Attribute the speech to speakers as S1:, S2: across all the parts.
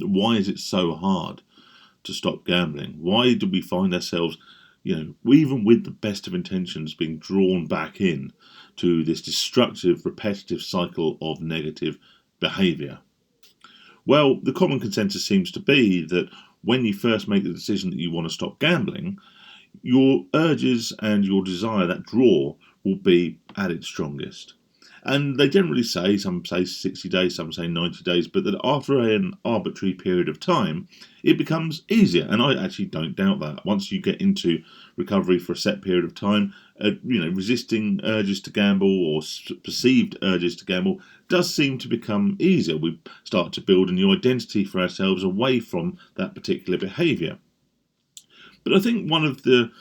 S1: Why is it so hard to stop gambling? Why do we find ourselves, even with the best of intentions, being drawn back in to this destructive, repetitive cycle of negative behaviour? Well, the common consensus seems to be that when you first make the decision that you want to stop gambling, your urges and your desire, that draw, will be at its strongest. And they generally say, some say 60 days, some say 90 days, but that after an arbitrary period of time, it becomes easier. And I actually don't doubt that. Once you get into recovery for a set period of time, resisting urges to gamble or perceived urges to gamble does seem to become easier. We start to build a new identity for ourselves away from that particular behaviour. But I think one of the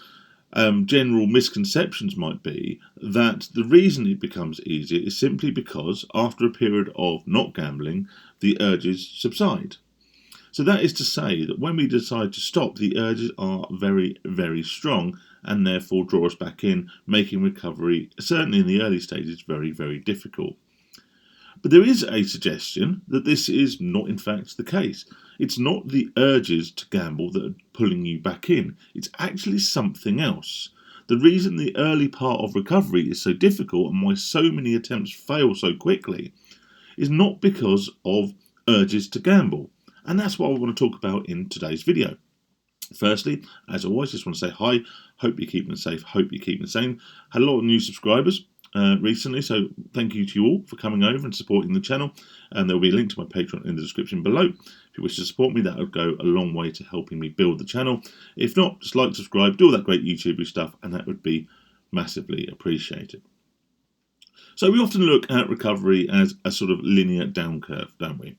S1: general misconceptions might be that the reason it becomes easier is simply because after a period of not gambling, the urges subside. So that is to say that when we decide to stop, the urges are very, very strong and therefore draw us back in, making recovery, certainly in the early stages, very, very difficult. But there is a suggestion that this is not in fact the case. It's not the urges to gamble that are pulling you back in. It's actually something else. The reason the early part of recovery is so difficult and why so many attempts fail so quickly is not because of urges to gamble. And that's what I want to talk about in today's video. Firstly, as always, just want to say hi. Hope you're keeping safe. Hope you're keeping sane. Had a lot of new subscribers recently, so thank you to you all for coming over and supporting the channel. And there will be a link to my Patreon in the description below. If you wish to support me, that would go a long way to helping me build the channel. If not, just like, subscribe, do all that great YouTube stuff, and that would be massively appreciated. So we often look at recovery as a sort of linear down curve, don't we?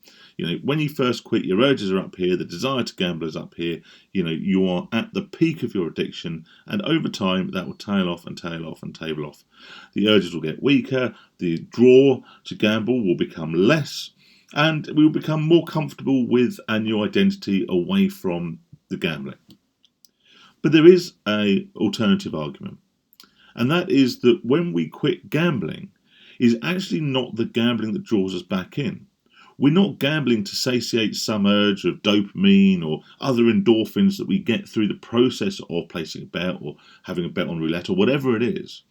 S1: When you first quit, your urges are up here, the desire to gamble is up here. You are at the peak of your addiction, and over time that will tail off and tail off and tail off. The urges will get weaker, the draw to gamble will become less, and we will become more comfortable with a new identity away from the gambling. But there is an alternative argument, and that is that when we quit gambling, is actually not the gambling that draws us back in. We're not gambling to satiate some urge of dopamine or other endorphins that we get through the process of placing a bet or having a bet on roulette or whatever it is.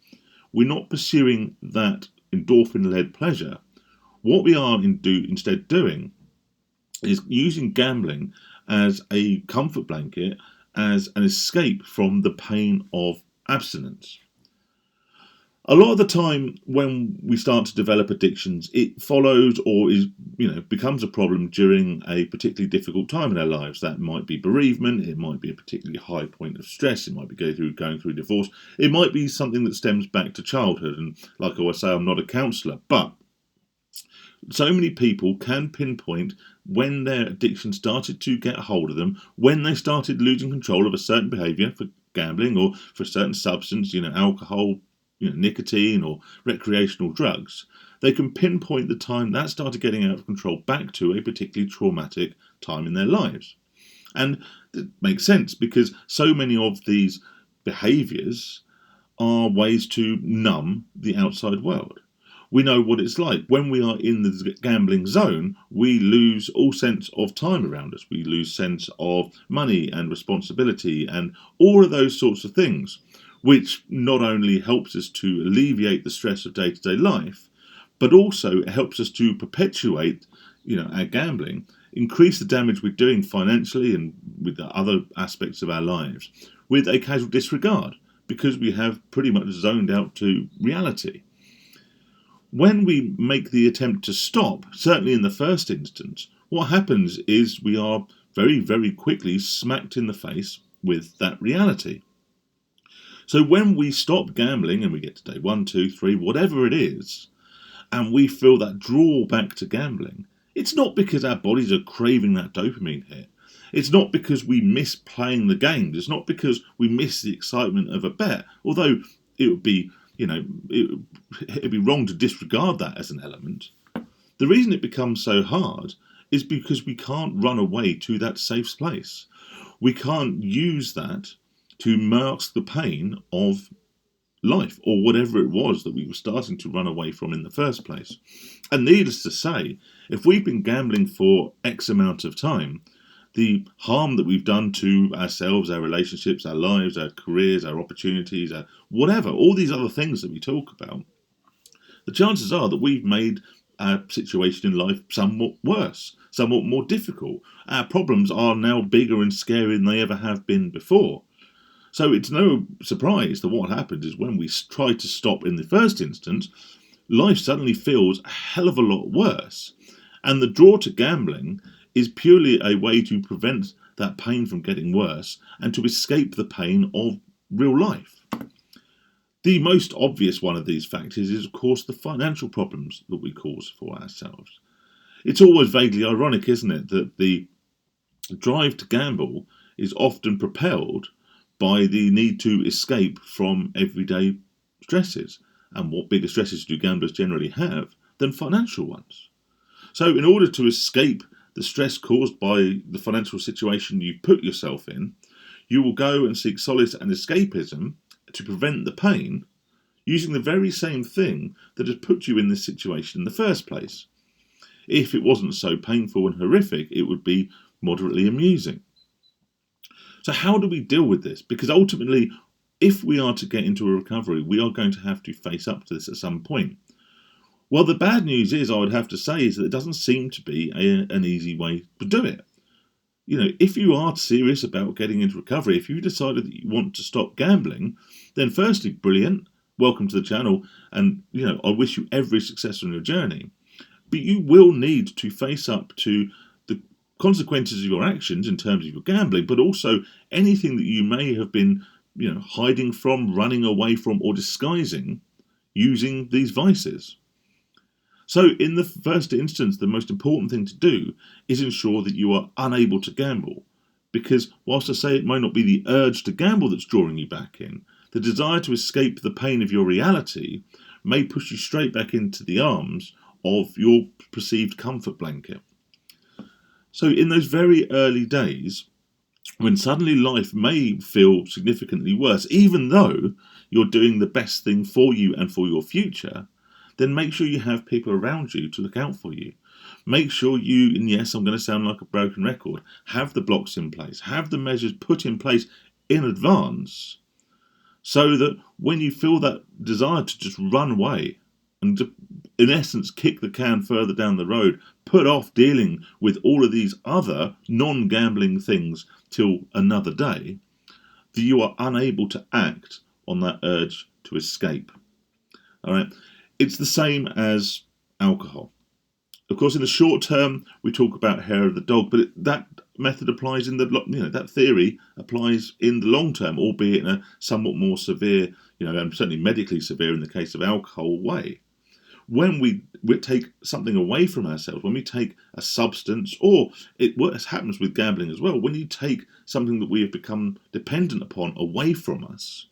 S1: We're not pursuing that endorphin-led pleasure. What we are instead doing is using gambling as a comfort blanket, as an escape from the pain of abstinence. A lot of the time when we start to develop addictions, it follows or becomes a problem during a particularly difficult time in our lives. That might be bereavement, it might be a particularly high point of stress, it might be going through divorce, it might be something that stems back to childhood. And like I always say, I'm not a counsellor, but so many people can pinpoint when their addiction started to get a hold of them, when they started losing control of a certain behaviour for gambling or for a certain substance, alcohol, nicotine or recreational drugs. They can pinpoint the time that started getting out of control back to a particularly traumatic time in their lives. And it makes sense because so many of these behaviours are ways to numb the outside world. We know what it's like. When we are in the gambling zone, we lose all sense of time around us. We lose sense of money and responsibility and all of those sorts of things, which not only helps us to alleviate the stress of day-to-day life, but also helps us to perpetuate, our gambling, increase the damage we're doing financially and with the other aspects of our lives, with a casual disregard, because we have pretty much zoned out to reality. When we make the attempt to stop, certainly in the first instance, what happens is we are very, very quickly smacked in the face with that reality. So when we stop gambling and we get to day 1, 2, 3, whatever it is, and we feel that draw back to gambling, it's not because our bodies are craving that dopamine hit. It's not because we miss playing the games. It's not because we miss the excitement of a bet, although it would be, it'd be wrong to disregard that as an element. The reason it becomes so hard is because we can't run away to that safe place. We can't use that to mask the pain of life or whatever it was that we were starting to run away from in the first place. And needless to say, if we've been gambling for X amount of time, the harm that we've done to ourselves, our relationships, our lives, our careers, our opportunities, our whatever, all these other things that we talk about, the chances are that we've made our situation in life somewhat worse, somewhat more difficult. Our problems are now bigger and scarier than they ever have been before. So it's no surprise that what happens is when we try to stop in the first instance, life suddenly feels a hell of a lot worse. And the draw to gambling is purely a way to prevent that pain from getting worse and to escape the pain of real life. The most obvious one of these factors is, of course, the financial problems that we cause for ourselves. It's always vaguely ironic, isn't it, that the drive to gamble is often propelled by the need to escape from everyday stresses. And what bigger stresses do gamblers generally have than financial ones? So, in order to escape the stress caused by the financial situation you put yourself in, you will go and seek solace and escapism to prevent the pain using the very same thing that has put you in this situation in the first place. If it wasn't so painful and horrific, it would be moderately amusing. So how do we deal with this? Because ultimately, if we are to get into a recovery, we are going to have to face up to this at some point. Well, the bad news is, I would have to say, is that it doesn't seem to be an easy way to do it. If you are serious about getting into recovery, if you decided that you want to stop gambling, then firstly, brilliant, welcome to the channel, and I wish you every success on your journey. But you will need to face up to the consequences of your actions in terms of your gambling, but also anything that you may have been, hiding from, running away from, or disguising using these vices. So in the first instance, the most important thing to do is ensure that you are unable to gamble. Because whilst I say it might not be the urge to gamble that's drawing you back in, the desire to escape the pain of your reality may push you straight back into the arms of your perceived comfort blanket. So in those very early days, when suddenly life may feel significantly worse, even though you're doing the best thing for you and for your future, then make sure you have people around you to look out for you. Make sure you, and yes, I'm going to sound like a broken record, have the blocks in place, have the measures put in place in advance, so that when you feel that desire to just run away and to, in essence, kick the can further down the road, put off dealing with all of these other non-gambling things till another day, that you are unable to act on that urge to escape. All right. It's the same as alcohol. Of course, in the short term, we talk about hair of the dog, but that method applies in that theory applies in the long term, albeit in a somewhat more severe, and certainly medically severe in the case of alcohol way. When we take something away from ourselves, when we take a substance, or what happens with gambling as well, when you take something that we have become dependent upon away from us,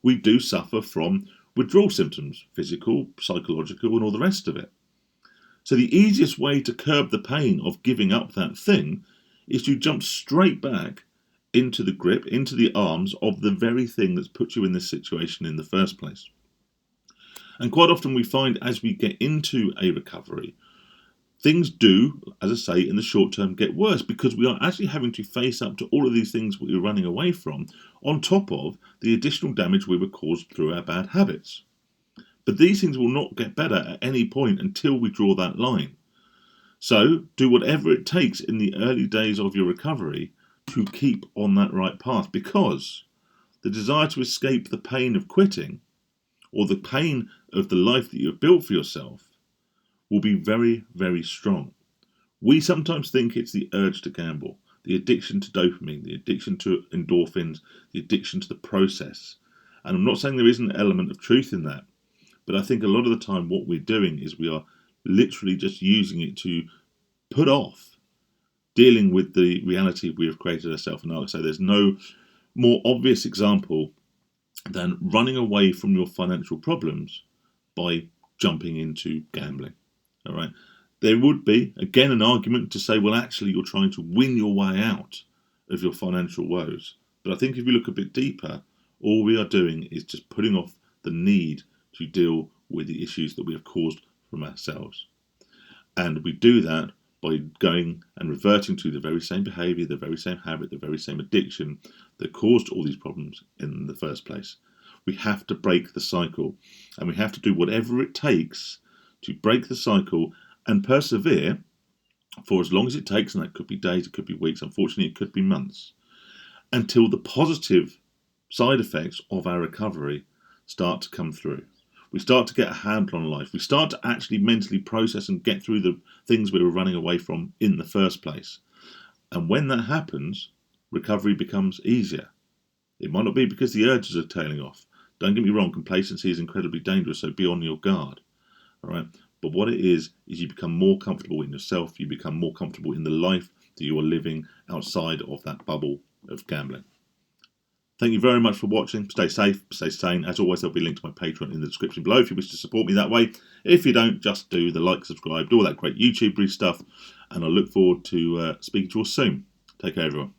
S1: we do suffer from withdrawal symptoms, physical, psychological, and all the rest of it. So the easiest way to curb the pain of giving up that thing is to jump straight back into the grip, into the arms of the very thing that's put you in this situation in the first place. And quite often we find as we get into a recovery, things do, as I say, in the short term get worse because we are actually having to face up to all of these things we were running away from, on top of the additional damage we were caused through our bad habits. But these things will not get better at any point until we draw that line. So do whatever it takes in the early days of your recovery to keep on that right path, because the desire to escape the pain of quitting, or the pain of the life that you have built for yourself, will be very, very strong. We sometimes think it's the urge to gamble, the addiction to dopamine, the addiction to endorphins, the addiction to the process. And I'm not saying there isn't an element of truth in that, but I think a lot of the time what we're doing is we are literally just using it to put off dealing with the reality we have created ourselves. And like I say, there's no more obvious example than running away from your financial problems by jumping into gambling. All right. There would be, again, an argument to say, well, actually, you're trying to win your way out of your financial woes. But I think if you look a bit deeper, all we are doing is just putting off the need to deal with the issues that we have caused from ourselves. And we do that by going and reverting to the very same behaviour, the very same habit, the very same addiction that caused all these problems in the first place. We have to break the cycle, and we have to do whatever it takes to break the cycle and persevere for as long as it takes, and that could be days, it could be weeks, unfortunately it could be months, until the positive side effects of our recovery start to come through. We start to get a handle on life. We start to actually mentally process and get through the things we were running away from in the first place. And when that happens, recovery becomes easier. It might not be because the urges are tailing off. Don't get me wrong, complacency is incredibly dangerous, so be on your guard. All right? But what it is you become more comfortable in yourself, you become more comfortable in the life that you are living outside of that bubble of gambling. Thank you very much for watching. Stay safe, stay sane. As always, there'll be a link to my Patreon in the description below if you wish to support me that way. If you don't, just do the like, subscribe, do all that great YouTube stuff. And I look forward to speaking to you all soon. Take care, everyone.